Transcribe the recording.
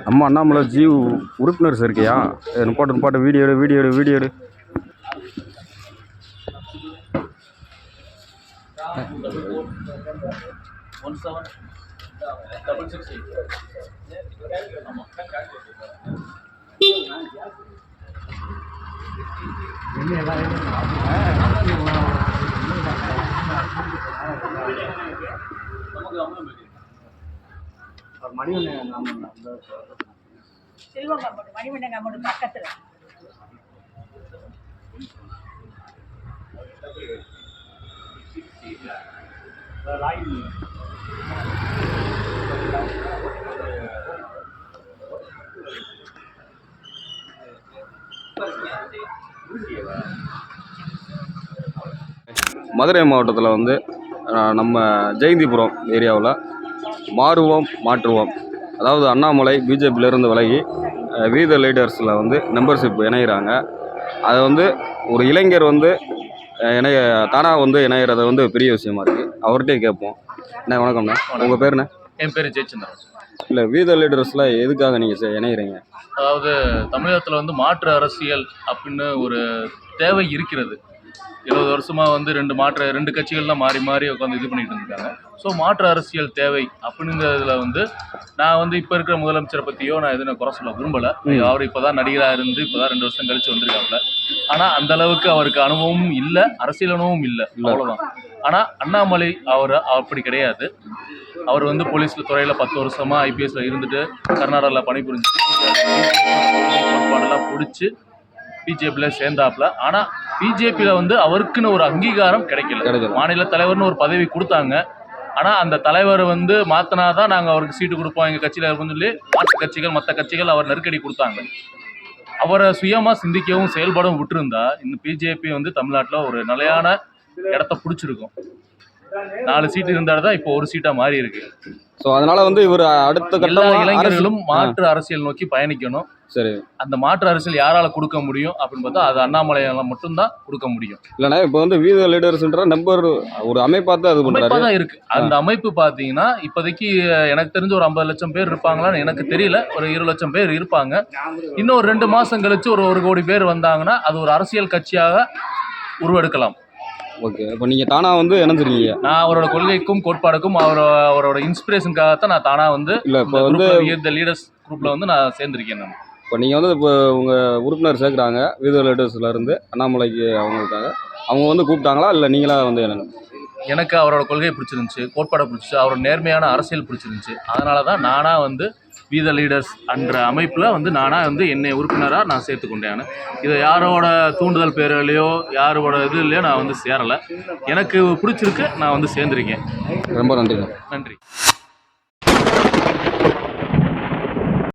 நம்ம அண்ணாமலை ஜீவ் உறுப்பினர் இருக்கியா? நிப்பாட்டு வீடியோ எடு. மணிவண்ணன் பக்கத்துல மதுரை மாவட்டத்தில் வந்து நம்ம ஜெயந்திபுரம் ஏரியாவில் மாறுவோம் மாற்றுவோம், அதாவது அண்ணாமலை பிஜேபியிலேருந்து விலகி வீத லீடர்ஸில் வந்து மெம்பர்ஷிப் இணைகிறாங்க. அதை வந்து ஒரு இளைஞர் வந்து தானாக வந்து இணைகிறத வந்து பெரிய விஷயமா இருக்குது. அவர்கிட்டே கேட்போம். அண்ணா வணக்கம்ண்ணா, உங்கள் பேருண்ணே? என் பேர் ஜெயச்சந்திரன். இல்லை, வீத லீடர்ஸில் எதுக்காக நீங்கள் இணைகிறீங்க? அதாவது தமிழகத்தில் வந்து மாற்று அரசியல் அப்படின்னு ஒரு தேவை இருக்கிறது. 20 வருஷமாக வந்து ரெண்டு கட்சிகள்லாம் மாறி மாறி உட்காந்து இது பண்ணிட்டு இருக்காங்க. ஸோ மாற்று அரசியல் தேவை அப்படிங்கிறதுல வந்து நான் வந்து இப்போ இருக்கிற முதலமைச்சரை பற்றியோ நான் எதுவும் குறை சொல்ல விரும்பலை. அவர் இப்போ தான் நடிகராக இருந்து இப்போ தான் 2 வருஷம் கழிச்சு வந்திருக்காப்புல. ஆனால் அந்த அளவுக்கு அவருக்கு அனுபவமும் இல்லை, அரசியல் அனுபவமும் இல்லை, அவ்வளோதான். ஆனால் அண்ணாமலை அவர் அப்படி கிடையாது. அவர் வந்து போலீஸ் துறையில் 10 வருஷமாக IPSல இருந்துட்டு கர்நாடகாவில் பணிபுரிஞ்சு கோட்பாடெல்லாம் பிடிச்சி பிஜேபியில் சேர்ந்தாப்புல. ஆனால் பிஜேபியில் வந்து அவருக்குன்னு ஒரு அங்கீகாரம் கிடைக்கல. மாநில தலைவர்னு ஒரு பதவி கொடுத்தாங்க. ஆனால் அந்த தலைவர் வந்து மாற்றினாதான் நாங்கள் அவருக்கு சீட்டு கொடுப்போம் எங்கள் கட்சியில் இருக்குன்னு சொல்லி மற்ற கட்சிகள் அவர் நெருக்கடி கொடுத்தாங்க. அவரை சுயமாக சிந்திக்கவும் செயல்படவும் விட்டுருந்தா இந்த பிஜேபி வந்து தமிழ்நாட்டில் ஒரு நிலையான இடத்த பிடிச்சிருக்கும். 4 சீட்டு இருந்தால் தான் இப்போ 1 சீட்டாக மாறி இருக்கு. ஸோ அதனால வந்து இவர் அடுத்த எல்லா இளைஞர்களும் மாற்று அரசியல் நோக்கி பயணிக்கணும். சரி, அந்த மாற்று அரசியல் யாரால கொடுக்க முடியும் அப்படின்னு பார்த்தா அது அண்ணாமலையால மட்டும்தான் கொடுக்க முடியும். இல்லைன்னா இப்போ வந்து வீத லீடர்ஸ்ன்ற நம்பர் ஒரு அமைப்பா தான் இருக்கு. அந்த அமைப்பு பார்த்தீங்கன்னா இப்போதைக்கு எனக்கு தெரிஞ்ச ஒரு 50 லட்சம் பேர் இருப்பாங்களான்னு எனக்கு தெரியல. ஒரு 20 லட்சம் பேர் இருப்பாங்க. இன்னும் ஒரு 2 மாசம் கழிச்சு ஒரு 1 கோடி பேர் வந்தாங்கன்னா அது ஒரு அரசியல் கட்சியாக உருவெடுக்கலாம். ஓகே, இப்போ நீங்கள் தானாக வந்து இணைஞ்சிருக்கீங்க. நான் அவரோட கொள்கைக்கும் கோட்பாடுக்கும் அவரோட இன்ஸ்பிரேஷனுக்காகத்தான் நான் தானாக வந்து இல்லை இப்போ வந்து இந்த லீடர்ஸ் குரூப்பில் வந்து நான் சேர்ந்துருக்கேன். நான் இப்போ நீங்கள் வந்து இப்போ உங்கள் உறுப்பினர் சேர்க்குறாங்க வீத லீடர்ஸ்லேருந்து அண்ணாமலைக்கு அவங்களுக்காக அவங்க வந்து கூப்பிட்டாங்களா இல்லை நீங்களா வந்து எனக்கு அவரோட கொள்கை பிடிச்சிருந்துச்சு, கோட்பாடை பிடிச்சிச்சு, அவரோட நேர்மையான அரசியல் பிடிச்சிருந்துச்சு. அதனால தான் நானாக வந்து வீத லீடர்ஸ் என்ற அமைப்பில் வந்து நானாக வந்து என்னை உறுப்பினராக நான் சேர்த்துக்கொண்டேன். இதை யாரோட தூண்டுதல் பேரிலையோ யாரோட இதுலையோ நான் வந்து சேரலை. எனக்கு பிடிச்சிருக்கு, நான் வந்து சேர்ந்துருக்கேன். ரொம்ப நன்றி. நன்றி.